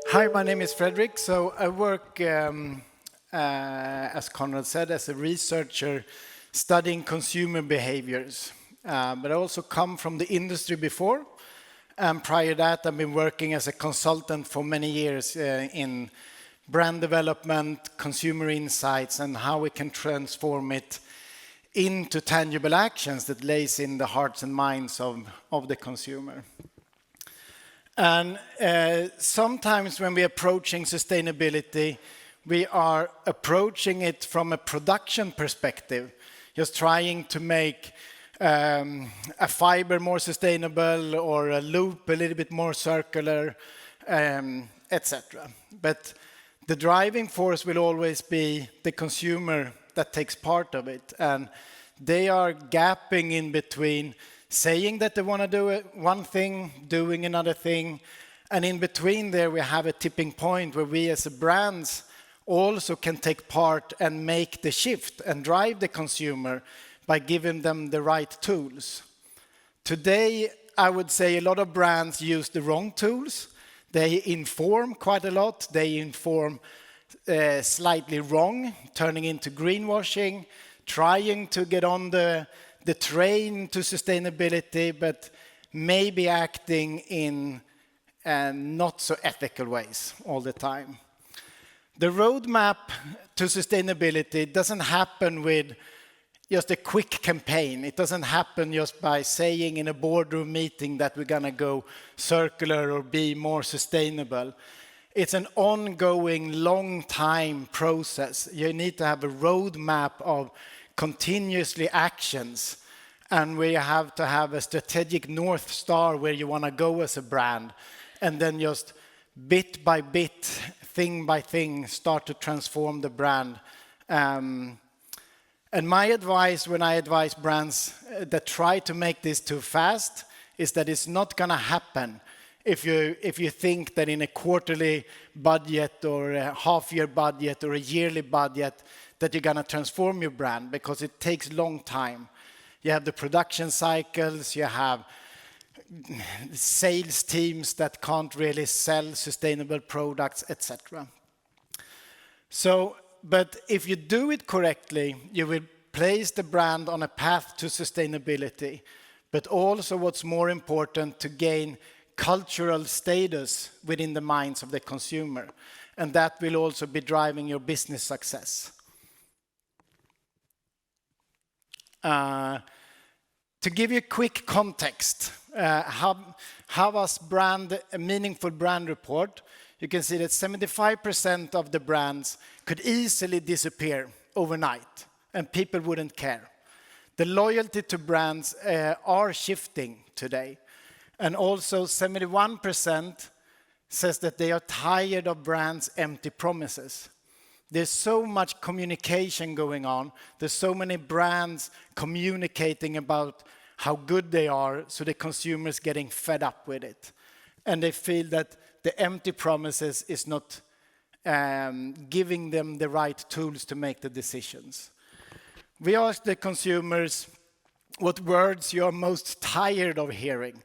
Hi, my name is Fredrik. So I work, as Conrad said, as a researcher studying consumer behaviors. But I also come from the industry before. And prior to that, I've been working as a consultant for many years in brand development, consumer insights, and how we can transform it into tangible actions that lays in the hearts and minds of the consumer. And sometimes when we're approaching sustainability, we are approaching it from a production perspective, just trying to make a fiber more sustainable or a loop a little bit more circular, etc. But the driving force will always be the consumer that takes part of it. And they are gapping in between saying that they want to do one thing, doing another thing. And in between there, we have a tipping point where we as brands also can take part and make the shift and drive the consumer by giving them the right tools. Today, I would say a lot of brands use the wrong tools. They inform quite a lot. They inform slightly wrong, turning into greenwashing, trying to get on the train to sustainability, but maybe acting in not so ethical ways all the time. The roadmap to sustainability doesn't happen with just a quick campaign. It doesn't happen just by saying in a boardroom meeting that we're going to go circular or be more sustainable. It's an ongoing, long time process. You need to have a roadmap of continuously actions, and we have to have a strategic North Star where you want to go as a brand, and then just bit by bit, thing by thing, start to transform the brand. And my advice when I advise brands that try to make this too fast is that it's not going to happen if you think that in a quarterly budget or a half-year budget or a yearly budget that you're going to transform your brand, because it takes long time. You have the production cycles, you have sales teams that can't really sell sustainable products, etc. So, but if you do it correctly, you will place the brand on a path to sustainability, but also what's more important, to gain cultural status within the minds of the consumer. And that will also be driving your business success. To give you a quick context, how was a meaningful brand report? You can see that 75% of the brands could easily disappear overnight, and people wouldn't care. The loyalty to brands are shifting today. And also 71% says that they are tired of brands' empty promises. There's so much communication going on. There's so many brands communicating about how good they are, so the consumer's getting fed up with it. And they feel that the empty promises is not giving them the right tools to make the decisions. We asked the consumers what words you are most tired of hearing.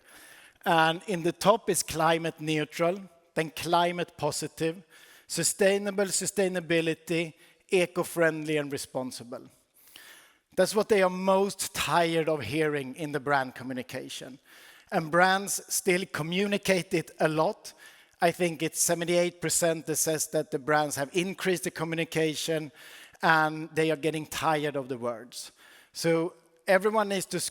And in the top is climate neutral, then climate positive, sustainable, sustainability, eco-friendly and responsible. That's what they are most tired of hearing in the brand communication. And brands still communicate it a lot. I think it's 78% that says that the brands have increased the communication and they are getting tired of the words. So everyone needs to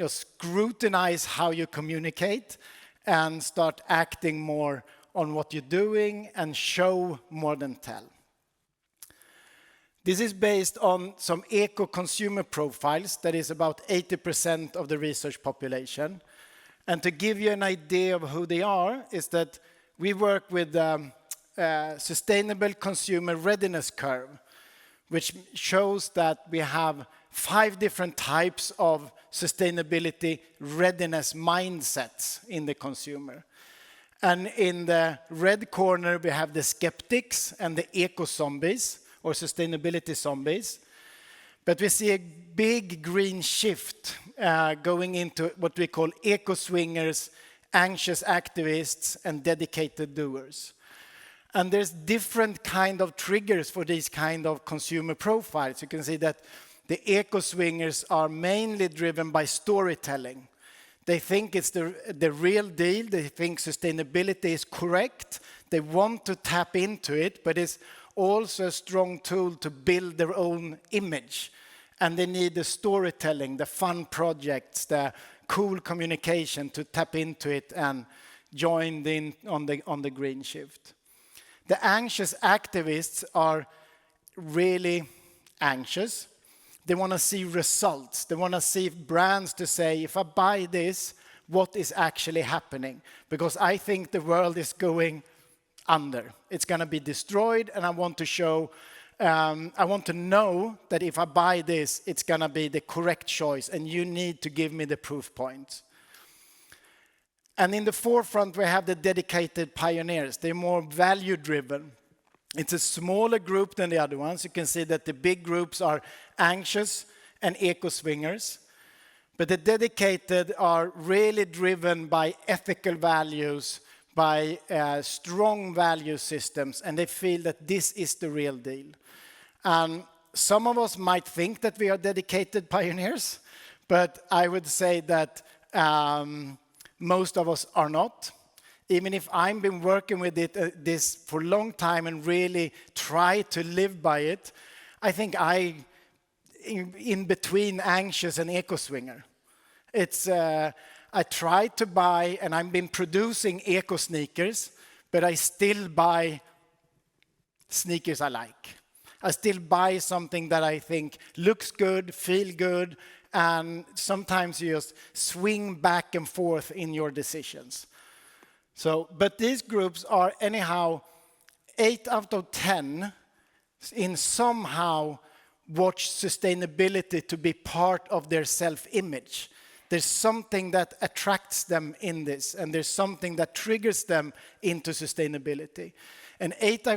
scrutinize how you communicate and start acting more on what you're doing and show more than tell. This is based on some eco-consumer profiles that is about 80% of the research population. And to give you an idea of who they are is that we work with a sustainable consumer readiness curve, which shows that we have 5 different types of sustainability readiness mindsets in the consumer. And in the red corner, we have the skeptics and the eco-zombies, or sustainability zombies. But we see a big green shift going into what we call eco-swingers anxious activists, and dedicated doers. And there's different kind of triggers for these kind of consumer profiles. You can see that the eco-swingers are mainly driven by storytelling. They think it's the real deal. They think sustainability is correct. They want to tap into it, but it's also a strong tool to build their own image. And they need the storytelling, the fun projects, the cool communication to tap into it and join in on the green shift. The anxious activists are really anxious. They want to see results. They want to see brands to say, if I buy this, what is actually happening? Because I think the world is going under. It's going to be destroyed, and I want to show, I want to know that if I buy this, it's going to be the correct choice, and you need to give me the proof points. And in the forefront, we have the dedicated pioneers. They're more value-driven. It's a smaller group than the other ones. You can see that the big groups are anxious and eco-swingers. But the dedicated are really driven by ethical values, by strong value systems, and they feel that this is the real deal. Some of us might think that we are dedicated pioneers, but I would say that most of us are not. Even if I've been working with this for a long time and really try to live by it, I think in between anxious and eco-swinger. It's I try to buy, and I've been producing eco sneakers, but I still buy sneakers I like. I still buy something that I think looks good, feel good, and sometimes you just swing back and forth in your decisions. But these groups are anyhow 8 out of 10 in somehow watch sustainability to be part of their self-image. There's something that attracts them in this, and there's something that triggers them into sustainability. And 8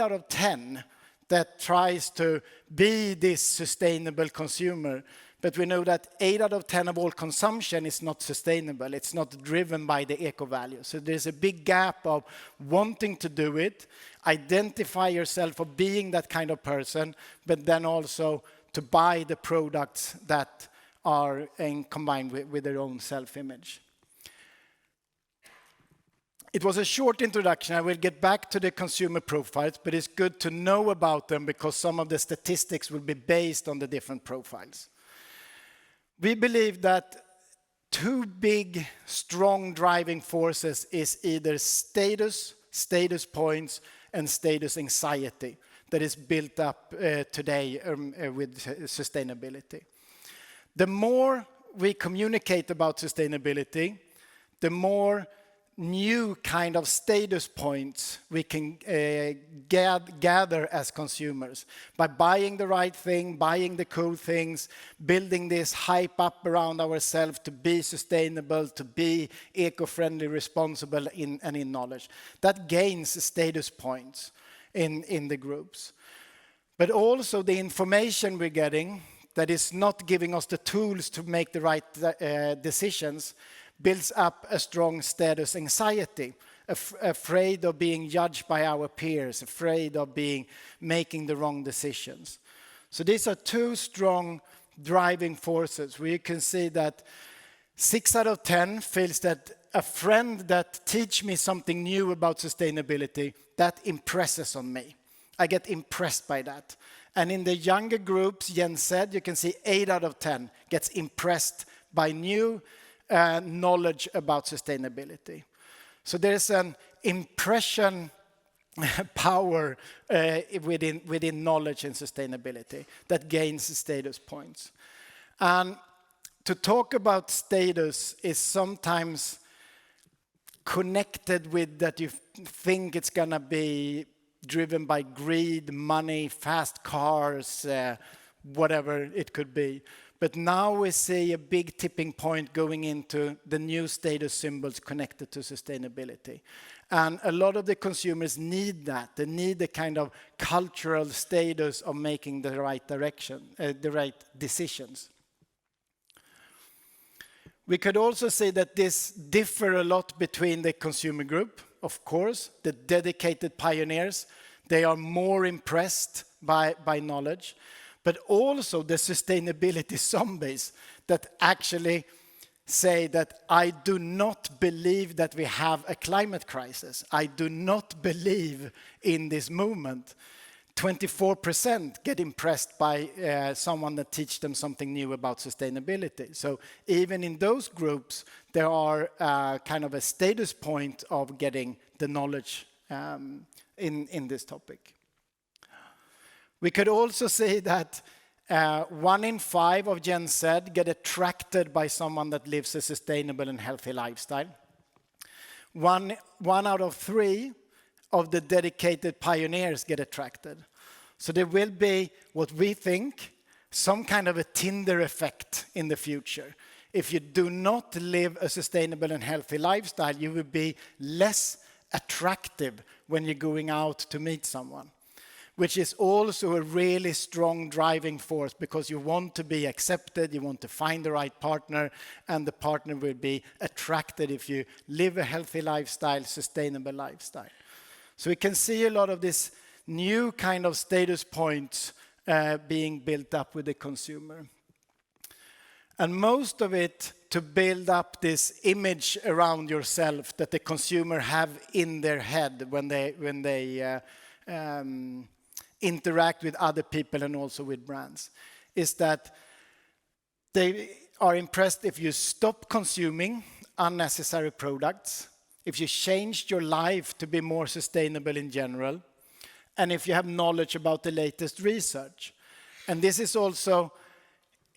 out of 10 that tries to be this sustainable consumer. But we know that 8 out of 10 of all consumption is not sustainable. It's not driven by the eco value. So there's a big gap of wanting to do it, identify yourself of being that kind of person, but then also to buy the products that are combined with their own self-image. It was a short introduction. I will get back to the consumer profiles, but it's good to know about them because some of the statistics will be based on the different profiles. We believe that 2 big, strong driving forces is either status points, and status anxiety that is built up today with sustainability. The more we communicate about sustainability, the more new kind of status points we can gather as consumers by buying the right thing, buying the cool things, building this hype up around ourselves to be sustainable, to be eco-friendly, responsible in knowledge. That gains status points in the groups. But also the information we're getting that is not giving us the tools to make the right decisions builds up a strong status anxiety, afraid of being judged by our peers, afraid of making the wrong decisions. So these are 2 strong driving forces where you can see that 6 out of 10 feels that a friend that teach me something new about sustainability, that impresses on me. I get impressed by that. And in the younger groups, Jens said, you can see 8 out of 10 gets impressed by new knowledge about sustainability. So there's an impression power within knowledge and sustainability that gains status points. And to talk about status is sometimes connected with that you think it's going to be driven by greed, money, fast cars, whatever it could be. But now we see a big tipping point going into the new status symbols connected to sustainability. And a lot of the consumers need that. They need the kind of cultural status of making the right direction, the right decisions. We could also see that this differ a lot between the consumer group. Of course, the dedicated pioneers, they are more impressed by knowledge, but also the sustainability zombies that actually say that I do not believe that we have a climate crisis. I do not believe in this movement. 24% get impressed by someone that teach them something new about sustainability. So even in those groups, there are kind of a status point of getting the knowledge in this topic. We could also see that 1 in 5 of Gen Z get attracted by someone that lives a sustainable and healthy lifestyle. One out of 3 of the dedicated pioneers get attracted. So there will be, what we think, some kind of a Tinder effect in the future. If you do not live a sustainable and healthy lifestyle, you will be less attractive when you're going out to meet someone, which is also a really strong driving force because you want to be accepted, you want to find the right partner, and the partner will be attracted if you live a healthy lifestyle, sustainable lifestyle. So we can see a lot of this new kind of status points being built up with the consumer. And most of it to build up this image around yourself that the consumer have in their head when they interact with other people and also with brands, is that they are impressed if you stop consuming unnecessary products, if you changed your life to be more sustainable in general, and if you have knowledge about the latest research. And this is also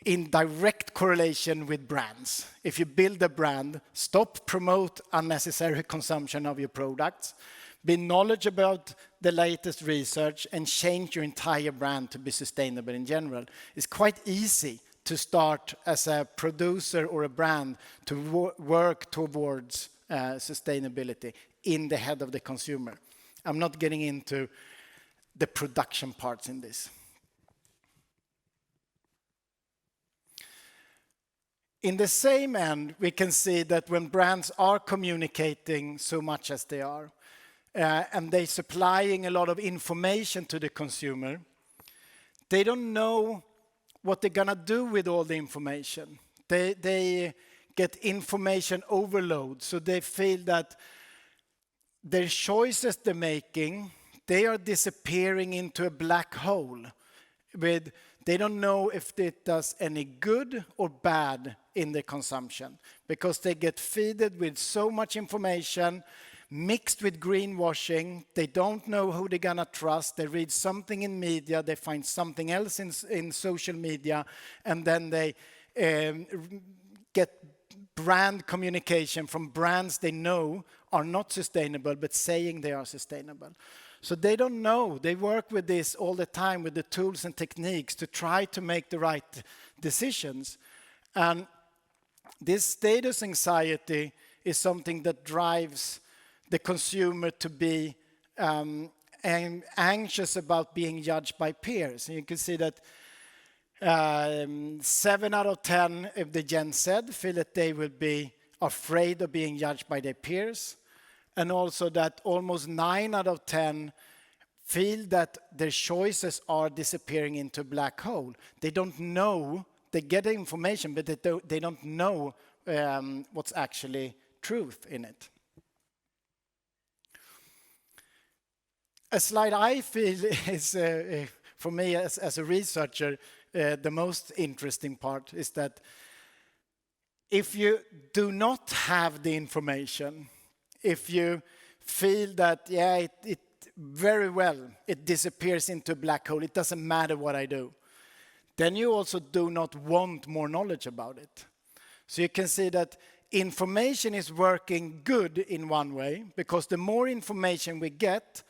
in direct correlation with brands. If you build a brand, stop promote unnecessary consumption of your products, be knowledgeable about the latest research, and change your entire brand to be sustainable in general. It's quite easy to start as a producer or a brand to work towards sustainability in the head of the consumer. I'm not getting into the production parts in this. In the same end, we can see that when brands are communicating so much as they are, and they're supplying a lot of information to the consumer, they don't know what they're gonna do with all the information. They get information overload, so they feel that their choices they're making, they are disappearing into a black hole. They don't know if it does any good or bad in their consumption, because they get fed with so much information, mixed with greenwashing. They don't know who they're gonna trust. They read something in media, they find something else in social media, and then they get brand communication from brands they know are not sustainable, but saying they are sustainable. So they don't know. They work with this all the time with the tools and techniques to try to make the right decisions. And this status anxiety is something that drives the consumer to be anxious about being judged by peers. And you can see that 7 out of 10 of the Gen Z feel that they will be afraid of being judged by their peers. And also that almost 9 out of 10 feel that their choices are disappearing into a black hole. They don't know, they get the information, but they don't know what's actually truth in it. A slide I feel is, for me as a researcher, the most interesting part is that if you do not have the information, if you feel that, yeah, it very well, it disappears into a black hole, it doesn't matter what I do, then you also do not want more knowledge about it. So you can see that information is working good in one way, because the more information we get,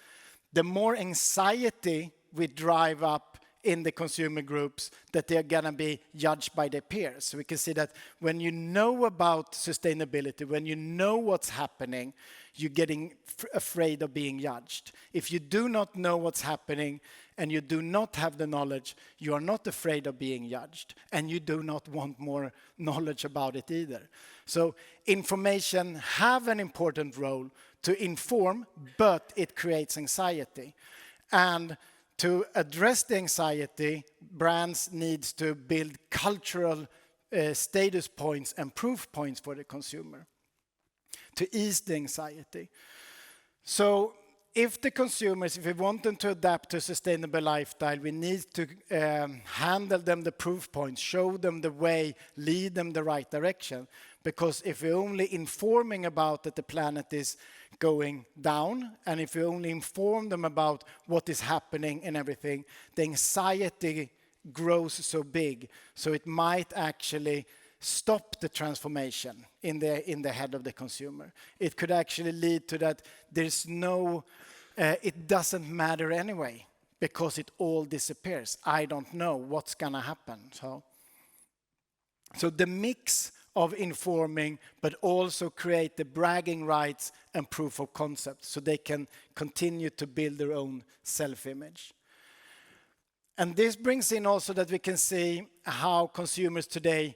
the more anxiety we drive up in the consumer groups that they're going to be judged by their peers. So we can see that when you know about sustainability, when you know what's happening, you're getting afraid of being judged. If you do not know what's happening and you do not have the knowledge, you are not afraid of being judged, and you do not want more knowledge about it either. So information have an important role to inform, but it creates anxiety. And to address the anxiety, brands need to build cultural status points and proof points for the consumer to ease the anxiety. So if the consumers, if we want them to adapt to a sustainable lifestyle, we need to handle them the proof points, show them the way, lead them the right direction. Because if we're only informing about that the planet is going down, and if we only inform them about what is happening and everything, the anxiety grows so big, so it might actually stop the transformation in the head of the consumer. It could actually lead to that there's no, it doesn't matter anyway, because it all disappears. I don't know what's gonna happen. So the mix of informing, but also create the bragging rights and proof of concept, so they can continue to build their own self-image. And this brings in also that we can see how consumers today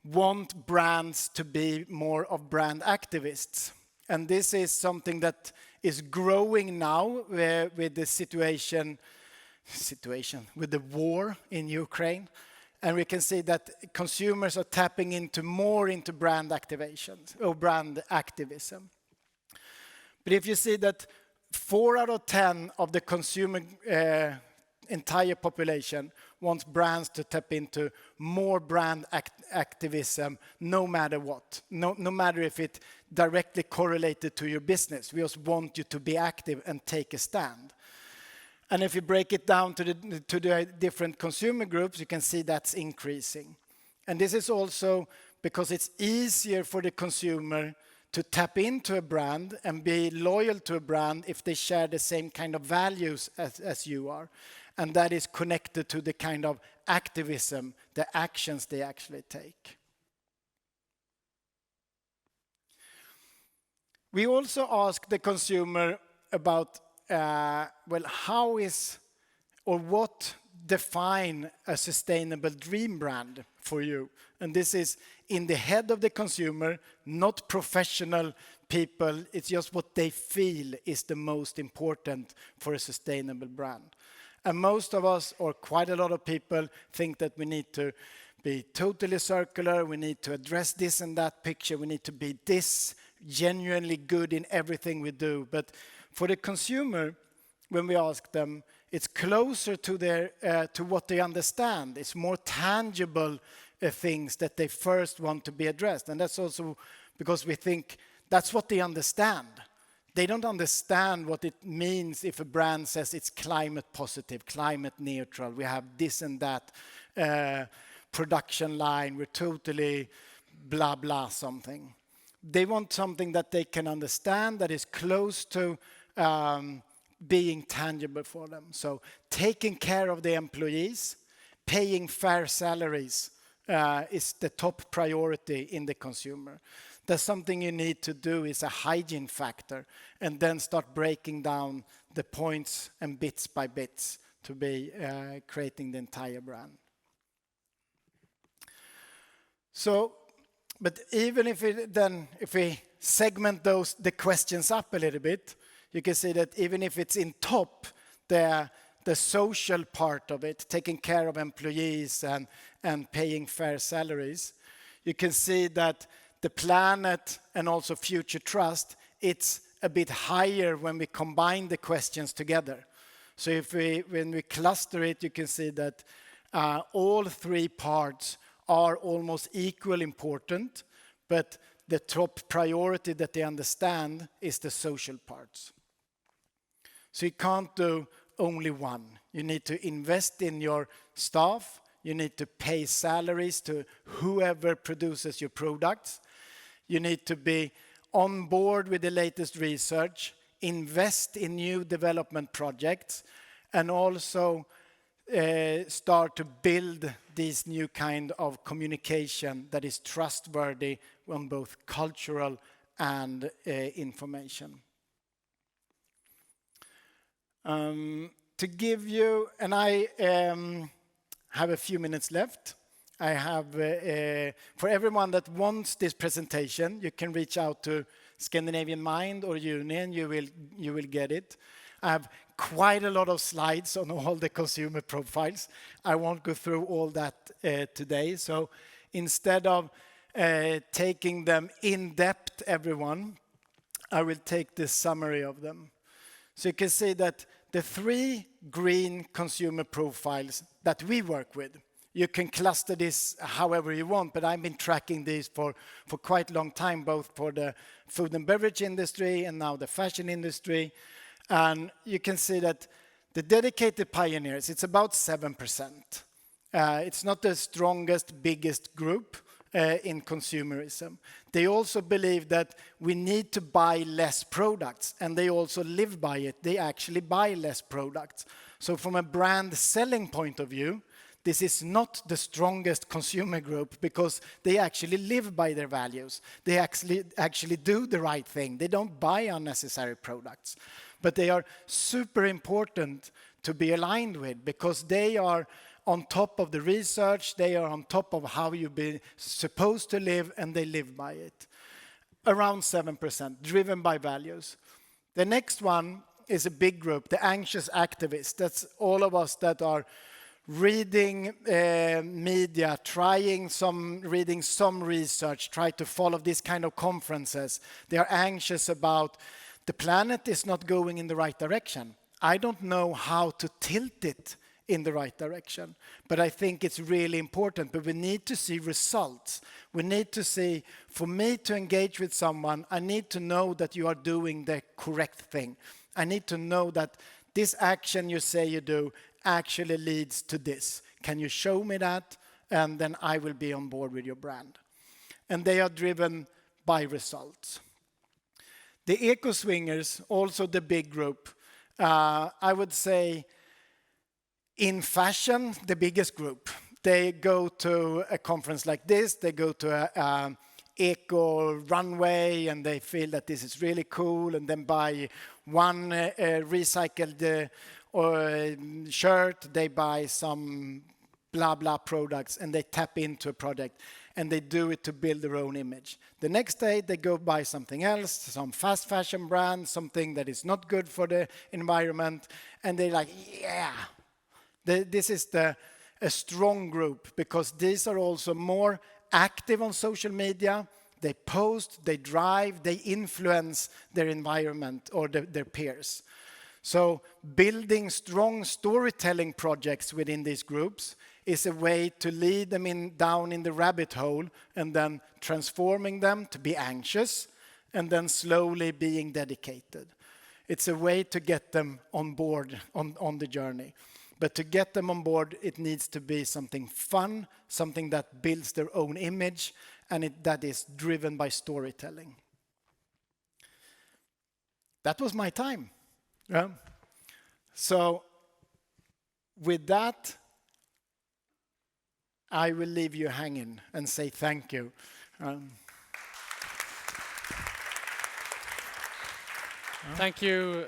want brands to be more of brand activists. And this is something that is growing now with the situation with the war in Ukraine. And we can see that consumers are tapping into more into brand activations or brand activism. But if you see that 4 out of 10 of the consumer entire population wants brands to tap into more brand activism, no matter what. No matter if it directly correlated to your business. We just want you to be active and take a stand. And if you break it down to the different consumer groups, you can see that's increasing. And this is also because it's easier for the consumer to tap into a brand and be loyal to a brand if they share the same kind of values as you are. And that is connected to the kind of activism, the actions they actually take. We also ask the consumer about, how is or what define a sustainable dream brand for you? And this is in the head of the consumer, not professional people. It's just what they feel is the most important for a sustainable brand. And most of us, or quite a lot of people, think that we need to be totally circular, we need to address this and that picture, we need to be this genuinely good in everything we do. But for the consumer, when we ask them, it's closer to their to what they understand. It's more tangible things that they first want to be addressed. And that's also because we think that's what they understand. They don't understand what it means if a brand says it's climate positive, climate neutral, we have this and that production line, we're totally blah, blah something. They want something that they can understand, that is close to being tangible for them. So taking care of the employees, paying fair salaries is the top priority in the consumer. That's something you need to do, is a hygiene factor, and then start breaking down the points and bits by bits to be creating the entire brand. So, but even if we segment the questions up a little bit, you can see that even if it's in top, the social part of it, taking care of employees and paying fair salaries, you can see that the planet and also future trust, it's a bit higher when we combine the questions together. So when we cluster it, you can see that all 3 parts are almost equal important, but the top priority that they understand is the social parts. So you can't do only one. You need to invest in your staff. You need to pay salaries to whoever produces your products. You need to be on board with the latest research, invest in new development projects, and also start to build this new kind of communication that is trustworthy on both cultural and information. To give you, and I have a few minutes left. I have, for everyone that wants this presentation, you can reach out to Scandinavian Mind or Union, you will get it. I have quite a lot of slides on all the consumer profiles. I won't go through all that today. So instead of taking them in depth, everyone, I will take this summary of them. So you can see that the 3 green consumer profiles that we work with, you can cluster this however you want, but I've been tracking these for quite a long time, both for the food and beverage industry and now the fashion industry. And you can see that the dedicated pioneers, it's about 7%. It's not the strongest, biggest group in consumerism. They also believe that we need to buy less products, and they also live by it. They actually buy less products. So from a brand selling point of view, this is not the strongest consumer group because they actually live by their values. They actually do the right thing. They don't buy unnecessary products. But they are super important to be aligned with because they are on top of the research, they are on top of how you've been supposed to live, and they live by it. Around 7%, driven by values. The next one is a big group, the anxious activists. That's all of us that are reading media, reading some research, try to follow this kind of conferences. They are anxious about the planet is not going in the right direction. I don't know how to tilt it in the right direction, but I think it's really important. But we need to see results. We need to see, for me to engage with someone, I need to know that you are doing the correct thing. I need to know that this action you say you do actually leads to this. Can you show me that? And then I will be on board with your brand. And they are driven by results. The eco-swingers, also the big group, I would say in fashion, the biggest group. They go to a conference like this, they go to a eco runway, and they feel that this is really cool, and then buy one recycled shirt, they buy some blah blah products, and they tap into a product, and they do it to build their own image. The next day they go buy something else, some fast fashion brand, something that is not good for the environment, and they're like, yeah. This is a strong group because these are also more active on social media. They post, they drive, they influence their environment or their peers. So building strong storytelling projects within these groups is a way to lead them down in the rabbit hole and then transforming them to be anxious and then slowly being dedicated. It's a way to get them on board on the journey. But to get them on board, it needs to be something fun, something that builds their own image, and that is driven by storytelling. That was my time. Yeah. So with that, I will leave you hanging and say thank you. Thank you.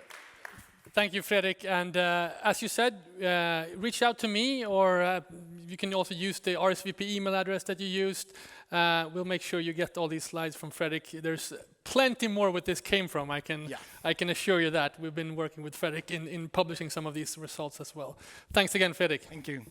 Thank you, Fredrik. And as you said, reach out to me, or you can also use the RSVP email address that you used. We'll make sure you get all these slides from Fredrik. There's plenty more where this came from. I can assure you that. We've been working with Fredrik in publishing some of these results as well. Thanks again, Fredrik. Thank you.